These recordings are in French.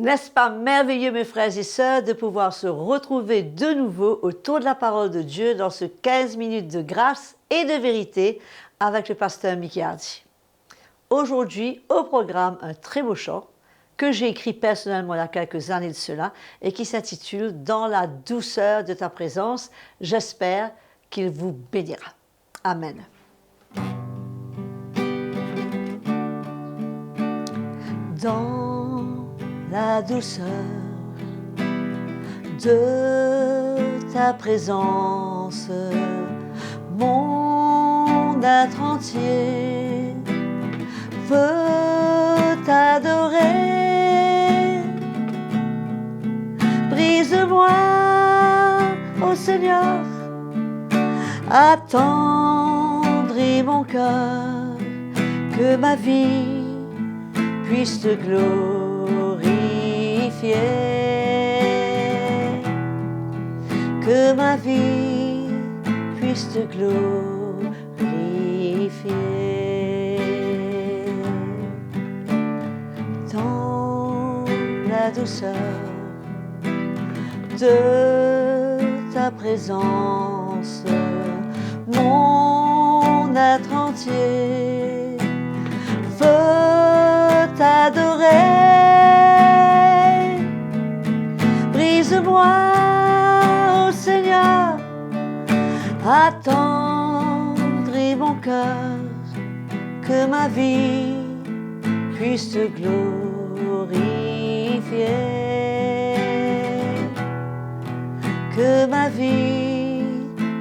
N'est-ce pas merveilleux, mes frères et sœurs, de pouvoir se retrouver de nouveau autour de la parole de Dieu dans ce 15 minutes de grâce et de vérité avec le pasteur Mickey Hardy. Aujourd'hui, au programme, un très beau chant que j'ai écrit personnellement il y a quelques années de cela et qui s'intitule « Dans la douceur de ta présence ». J'espère qu'il vous bénira. Amen. Dans la douceur de ta présence, mon être entier veut t'adorer. Brise-moi, ô Seigneur, attendris mon cœur, que ma vie puisse te glorifier, que ma vie puisse te glorifier. Dans la douceur de ta présence, mon être entier veut t'adorer. Brise-moi, ô Seigneur, attendris mon cœur, que ma vie puisse te glorifier, que ma vie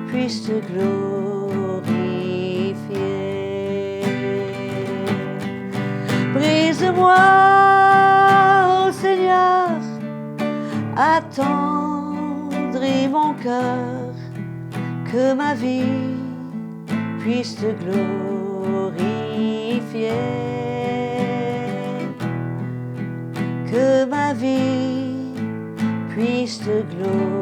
puisse te glorifier. Brise-moi, ô Seigneur, attendris mon cœur, que ma vie puisse te glorifier, que ma vie puisse te glorifier.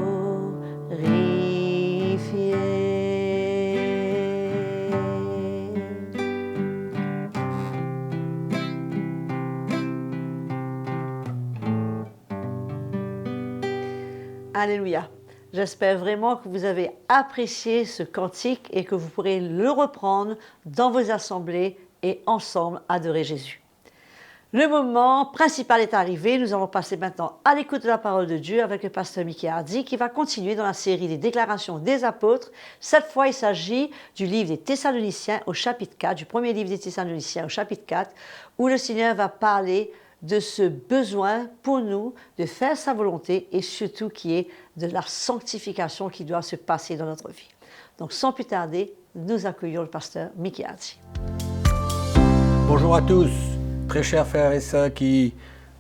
Alléluia. J'espère vraiment que vous avez apprécié ce cantique et que vous pourrez le reprendre dans vos assemblées et ensemble adorer Jésus. Le moment principal est arrivé. Nous allons passer maintenant à l'écoute de la parole de Dieu avec le pasteur Mickey Hardy qui va continuer dans la série des déclarations des apôtres. Cette fois, il s'agit du livre des Thessaloniciens au chapitre 4, du premier livre des Thessaloniciens au chapitre 4, où le Seigneur va parler de ce besoin pour nous de faire sa volonté et surtout qui est de la sanctification qui doit se passer dans notre vie. Donc sans plus tarder, nous accueillons le pasteur Mickey Hardy. Bonjour à tous, très chers frères et sœurs qui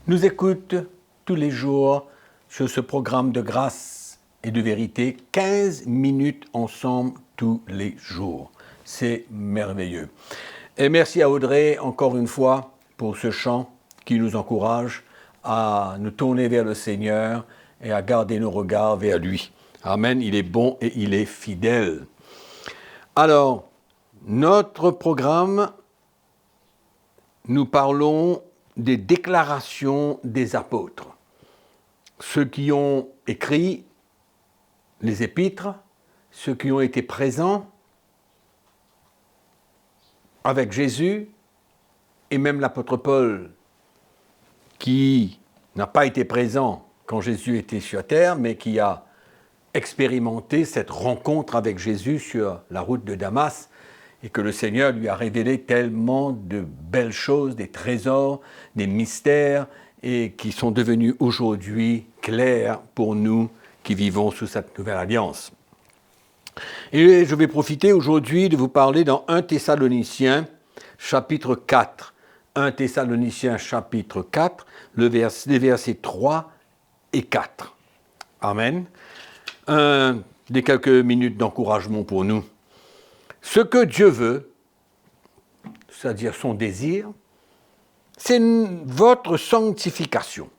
nous écoutent tous les jours sur ce programme de grâce et de vérité, 15 minutes ensemble tous les jours. C'est merveilleux. Et merci à Audrey encore une fois pour ce chant qui nous encourage à nous tourner vers le Seigneur et à garder nos regards vers lui. Amen, il est bon et il est fidèle. Alors, notre programme, nous parlons des déclarations des apôtres. Ceux qui ont écrit les épîtres, ceux qui ont été présents avec Jésus, et même l'apôtre Paul, qui n'a pas été présent quand Jésus était sur terre, mais qui a expérimenté cette rencontre avec Jésus sur la route de Damas, et que le Seigneur lui a révélé tellement de belles choses, des trésors, des mystères, et qui sont devenus aujourd'hui clairs pour nous qui vivons sous cette nouvelle alliance. Et je vais profiter aujourd'hui de vous parler dans 1 Thessaloniciens, chapitre 4. 1 Thessaloniciens chapitre 4, les versets 3 et 4. Amen. Des quelques minutes d'encouragement pour nous. Ce que Dieu veut, c'est-à-dire son désir, c'est votre sanctification.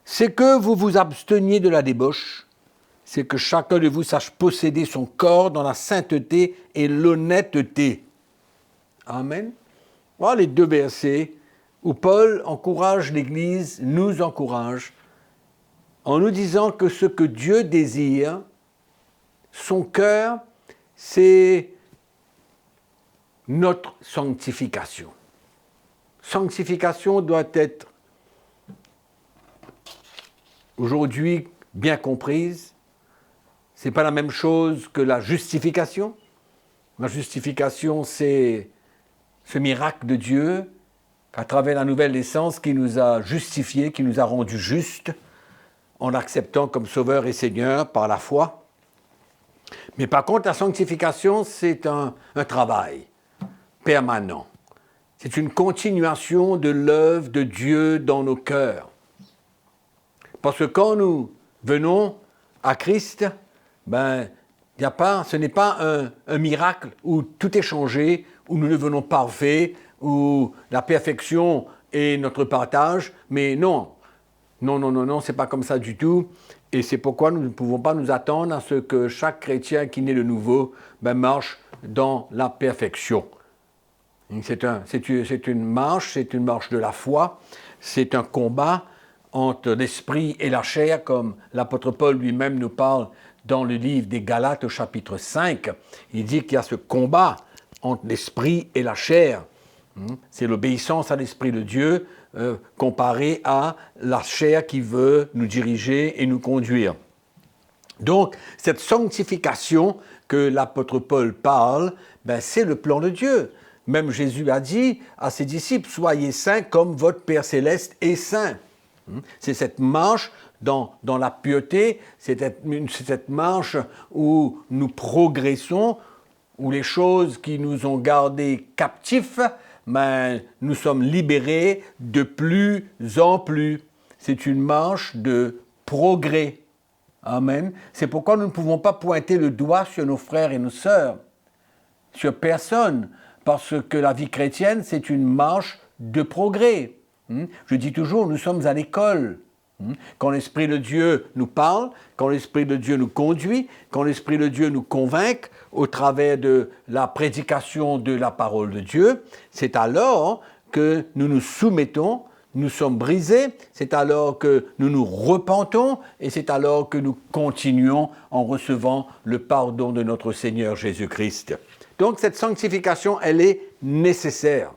C'est que vous vous absteniez de la débauche, c'est que chacun de vous sache posséder son corps dans la sainteté et l'honnêteté. Amen. Voilà les deux versets où Paul encourage l'Église, nous encourage, en nous disant que ce que Dieu désire, son cœur, c'est notre sanctification. Sanctification doit être aujourd'hui bien comprise. Ce n'est pas la même chose que la justification. La justification, c'est ce miracle de Dieu à travers la nouvelle naissance qui nous a justifiés, qui nous a rendus justes en l'acceptant comme Sauveur et Seigneur par la foi. Mais par contre, la sanctification, c'est un travail permanent. C'est une continuation de l'œuvre de Dieu dans nos cœurs. Parce que quand nous venons à Christ, ce n'est pas un miracle où tout est changé, où nous devenons parfaits, où la perfection est notre partage, mais non. Non, c'est pas comme ça du tout. Et c'est pourquoi nous ne pouvons pas nous attendre à ce que chaque chrétien qui naît de nouveau marche dans la perfection. C'est une marche de la foi, c'est un combat entre l'esprit et la chair, comme l'apôtre Paul lui-même nous parle dans le livre des Galates au chapitre 5. Il dit qu'il y a ce combat entre l'esprit et la chair. C'est l'obéissance à l'esprit de Dieu comparé à la chair qui veut nous diriger et nous conduire. Donc, cette sanctification que l'apôtre Paul parle, c'est le plan de Dieu. Même Jésus a dit à ses disciples, « Soyez saints comme votre Père céleste est saint ». C'est cette marche dans la piété, c'est cette marche où nous progressons, où les choses qui nous ont gardés captifs, nous sommes libérés de plus en plus. C'est une marche de progrès. Amen. C'est pourquoi nous ne pouvons pas pointer le doigt sur nos frères et nos sœurs, sur personne, parce que la vie chrétienne, c'est une marche de progrès. Je dis toujours, nous sommes à l'école. Quand l'Esprit de Dieu nous parle, quand l'Esprit de Dieu nous conduit, quand l'Esprit de Dieu nous convainc au travers de la prédication de la parole de Dieu, c'est alors que nous nous soumettons, nous sommes brisés, c'est alors que nous nous repentons et c'est alors que nous continuons en recevant le pardon de notre Seigneur Jésus-Christ. Donc cette sanctification, elle est nécessaire.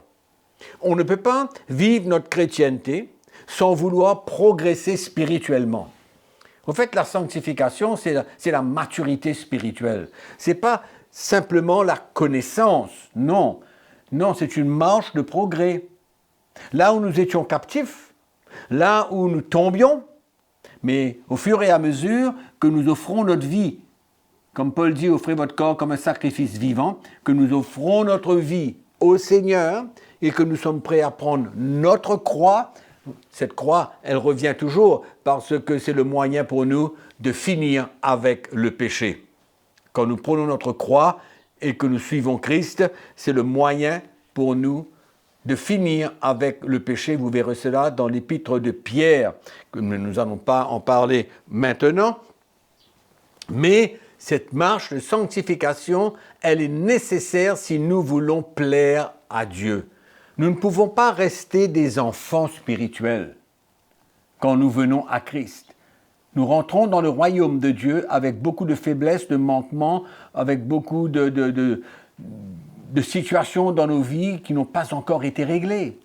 On ne peut pas vivre notre chrétienté sans vouloir progresser spirituellement. En fait, la sanctification, c'est la maturité spirituelle. Ce n'est pas simplement la connaissance, non. Non, c'est une marche de progrès. Là où nous étions captifs, là où nous tombions, mais au fur et à mesure que nous offrons notre vie, comme Paul dit, offrez votre corps comme un sacrifice vivant, que nous offrons notre vie au Seigneur et que nous sommes prêts à prendre notre croix. Cette croix, elle revient toujours parce que c'est le moyen pour nous de finir avec le péché. Quand nous prenons notre croix et que nous suivons Christ, c'est le moyen pour nous de finir avec le péché. Vous verrez cela dans l'épître de Pierre, que nous n'allons pas en parler maintenant. Mais cette marche de sanctification, elle est nécessaire si nous voulons plaire à Dieu. Nous ne pouvons pas rester des enfants spirituels quand nous venons à Christ. Nous rentrons dans le royaume de Dieu avec beaucoup de faiblesses, de manquements, avec beaucoup de situations dans nos vies qui n'ont pas encore été réglées.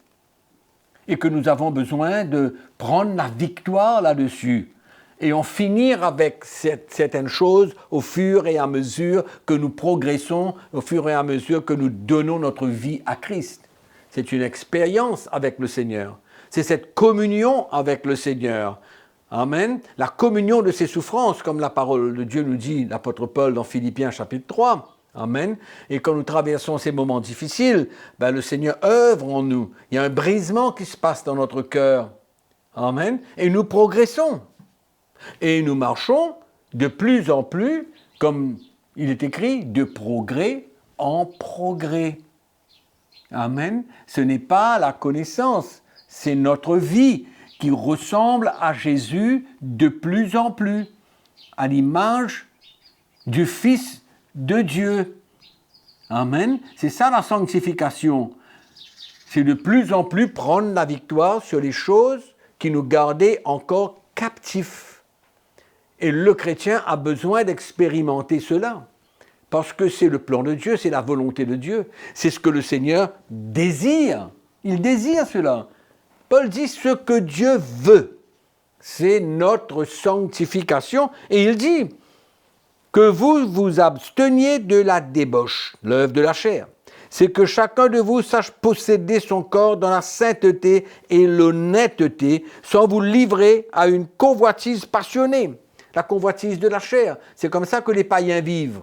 Et que nous avons besoin de prendre la victoire là-dessus. Et en finir avec certaines choses au fur et à mesure que nous progressons, au fur et à mesure que nous donnons notre vie à Christ. C'est une expérience avec le Seigneur. C'est cette communion avec le Seigneur. Amen. La communion de ses souffrances, comme la parole de Dieu nous dit, l'apôtre Paul dans Philippiens chapitre 3. Amen. Et quand nous traversons ces moments difficiles, le Seigneur œuvre en nous. Il y a un brisement qui se passe dans notre cœur. Amen. Et nous progressons. Et nous marchons de plus en plus, comme il est écrit, de progrès en progrès. Amen. Ce n'est pas la connaissance, c'est notre vie qui ressemble à Jésus de plus en plus, à l'image du Fils de Dieu. Amen. C'est ça la sanctification. c'est de plus en plus prendre la victoire sur les choses qui nous gardaient encore captifs. Et le chrétien a besoin d'expérimenter cela. Parce que c'est le plan de Dieu, c'est la volonté de Dieu. C'est ce que le Seigneur désire. Il désire cela. Paul dit ce que Dieu veut. C'est notre sanctification. Et il dit que vous vous absteniez de la débauche, l'œuvre de la chair. C'est que chacun de vous sache posséder son corps dans la sainteté et l'honnêteté, sans vous livrer à une convoitise passionnée. La convoitise de la chair, c'est comme ça que les païens vivent.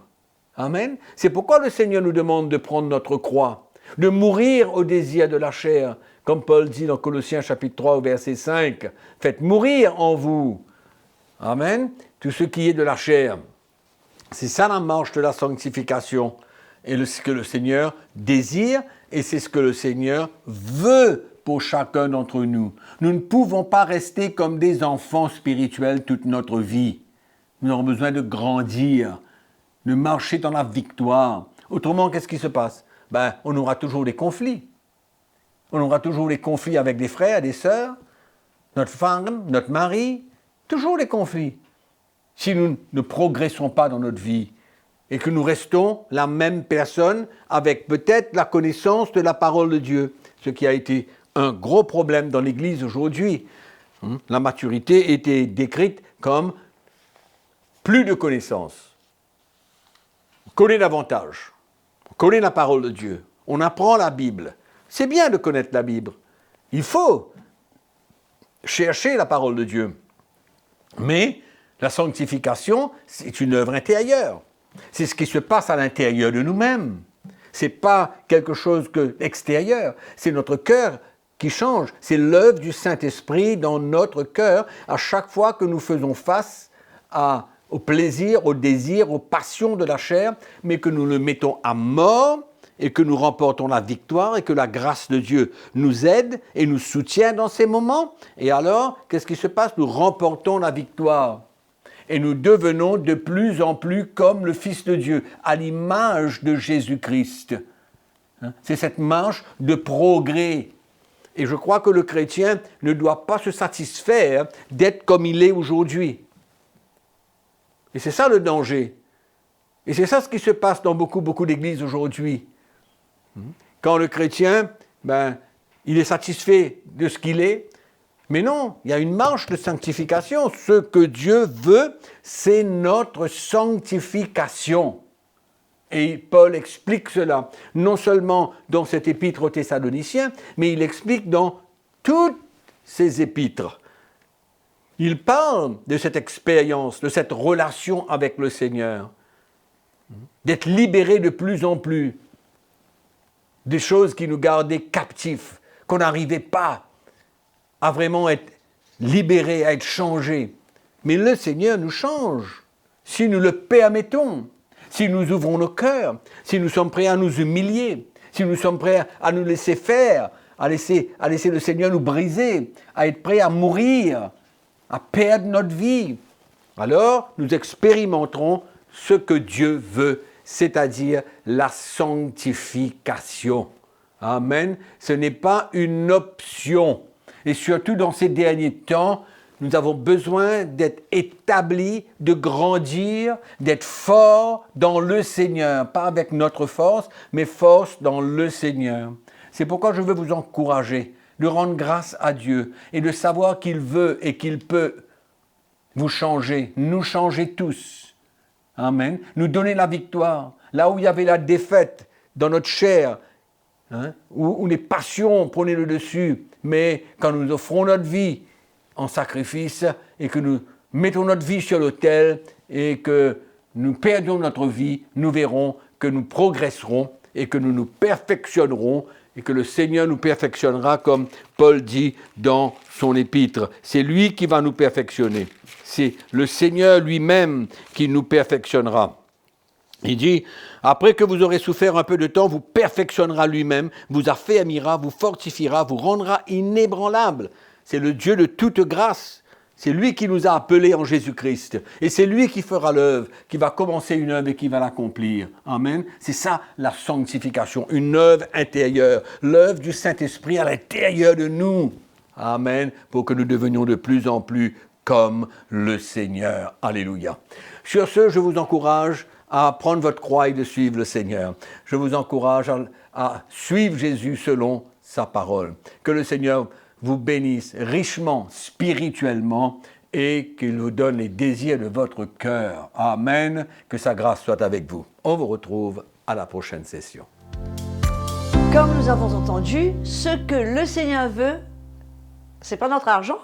Amen. C'est pourquoi le Seigneur nous demande de prendre notre croix, de mourir au désir de la chair, comme Paul dit dans Colossiens chapitre 3 au verset 5. Faites mourir en vous. Amen. Tout ce qui est de la chair. C'est ça la marche de la sanctification. Et ce que le Seigneur désire, et c'est ce que le Seigneur veut pour chacun d'entre nous. Nous ne pouvons pas rester comme des enfants spirituels toute notre vie. Nous avons besoin de grandir, de marcher dans la victoire. Autrement, qu'est-ce qui se passe? On aura toujours des conflits. On aura toujours des conflits avec des frères, des sœurs, notre femme, notre mari, toujours des conflits. Si nous ne progressons pas dans notre vie et que nous restons la même personne avec peut-être la connaissance de la parole de Dieu, ce qui a été un gros problème dans l'Église aujourd'hui. La maturité était décrite comme plus de connaissances. On connaît davantage. On connaît la parole de Dieu. On apprend la Bible. C'est bien de connaître la Bible. Il faut chercher la parole de Dieu. Mais la sanctification, c'est une œuvre intérieure. C'est ce qui se passe à l'intérieur de nous-mêmes. Ce n'est pas quelque chose d'extérieur. C'est notre cœur qui change. C'est l'œuvre du Saint-Esprit dans notre cœur à chaque fois que nous faisons face au plaisir, au désir, aux passions de la chair, mais que nous le mettons à mort et que nous remportons la victoire et que la grâce de Dieu nous aide et nous soutient dans ces moments. Et alors, qu'est-ce qui se passe? Nous remportons la victoire. Et nous devenons de plus en plus comme le Fils de Dieu, à l'image de Jésus-Christ. C'est cette marche de progrès. Et je crois que le chrétien ne doit pas se satisfaire d'être comme il est aujourd'hui. Et c'est ça le danger. Et c'est ça ce qui se passe dans beaucoup d'églises aujourd'hui. Quand le chrétien, il est satisfait de ce qu'il est, mais non, il y a une marche de sanctification. Ce que Dieu veut, c'est notre sanctification. Et Paul explique cela, non seulement dans cette épître aux Thessaloniciens, mais il explique dans toutes ses épîtres. Il parle de cette expérience, de cette relation avec le Seigneur, d'être libéré de plus en plus des choses qui nous gardaient captifs, qu'on n'arrivait pas à vraiment être libérés, à être changés. Mais le Seigneur nous change, si nous le permettons, si nous ouvrons nos cœurs, si nous sommes prêts à nous humilier, si nous sommes prêts à nous laisser faire, à laisser le Seigneur nous briser, à être prêts à mourir, à perdre notre vie, alors nous expérimenterons ce que Dieu veut, c'est-à-dire la sanctification. Amen. Ce n'est pas une option. Et surtout dans ces derniers temps, nous avons besoin d'être établis, de grandir, d'être forts dans le Seigneur. Pas avec notre force, mais force dans le Seigneur. C'est pourquoi je veux vous encourager de rendre grâce à Dieu et de savoir qu'il veut et qu'il peut vous changer, nous changer tous. Amen. Nous donner la victoire. Là où il y avait la défaite dans notre chair, où les passions prenaient le dessus, mais quand nous offrons notre vie en sacrifice et que nous mettons notre vie sur l'autel et que nous perdons notre vie, nous verrons que nous progresserons et que nous nous perfectionnerons et que le Seigneur nous perfectionnera comme Paul dit dans son épître. C'est lui qui va nous perfectionner. C'est le Seigneur lui-même qui nous perfectionnera. Il dit, après que vous aurez souffert un peu de temps, vous perfectionnera lui-même, vous affermira, vous fortifiera, vous rendra inébranlable. C'est le Dieu de toute grâce C'est lui qui nous a appelés en Jésus-Christ. Et c'est lui qui fera l'œuvre, qui va commencer une œuvre et qui va l'accomplir. Amen. C'est ça la sanctification, une œuvre intérieure, l'œuvre du Saint-Esprit à l'intérieur de nous. Amen. Pour que nous devenions de plus en plus comme le Seigneur. Alléluia. Sur ce, je vous encourage à prendre votre croix et de suivre le Seigneur. Je vous encourage à suivre Jésus selon sa parole. Que le Seigneur vous bénisse richement, spirituellement, et qu'il vous donne les désirs de votre cœur. Amen. Que sa grâce soit avec vous. On vous retrouve à la prochaine session. Comme nous avons entendu, ce que le Seigneur veut, c'est pas notre argent,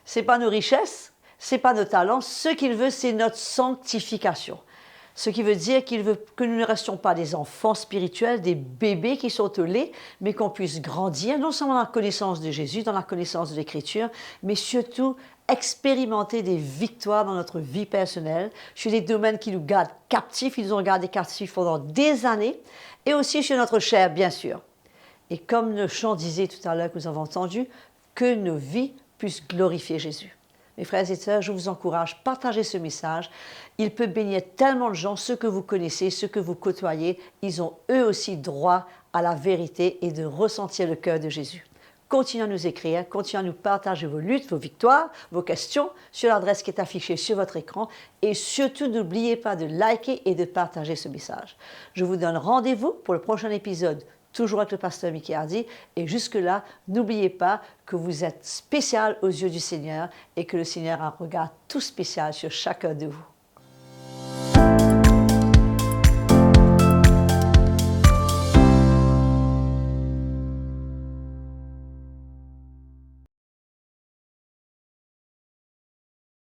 c'est pas nos richesses, c'est pas nos talents. Ce qu'il veut, c'est notre sanctification. Ce qui veut dire qu'il veut que nous ne restions pas des enfants spirituels, des bébés qui sont au lait, mais qu'on puisse grandir, non seulement dans la connaissance de Jésus, dans la connaissance de l'Écriture, mais surtout expérimenter des victoires dans notre vie personnelle, sur des domaines qui nous gardent captifs, ils nous ont gardés captifs pendant des années, et aussi sur notre chair, bien sûr. Et comme le chant disait tout à l'heure que nous avons entendu, que nos vies puissent glorifier Jésus. Mes frères et sœurs, je vous encourage, partagez ce message. Il peut bénir tellement de gens, ceux que vous connaissez, ceux que vous côtoyez, ils ont eux aussi droit à la vérité et de ressentir le cœur de Jésus. Continuez à nous écrire, continuez à nous partager vos luttes, vos victoires, vos questions sur l'adresse qui est affichée sur votre écran et surtout n'oubliez pas de liker et de partager ce message. Je vous donne rendez-vous pour le prochain épisode, toujours avec le pasteur Mickey Hardy. Et jusque-là, n'oubliez pas que vous êtes spécial aux yeux du Seigneur et que le Seigneur a un regard tout spécial sur chacun de vous.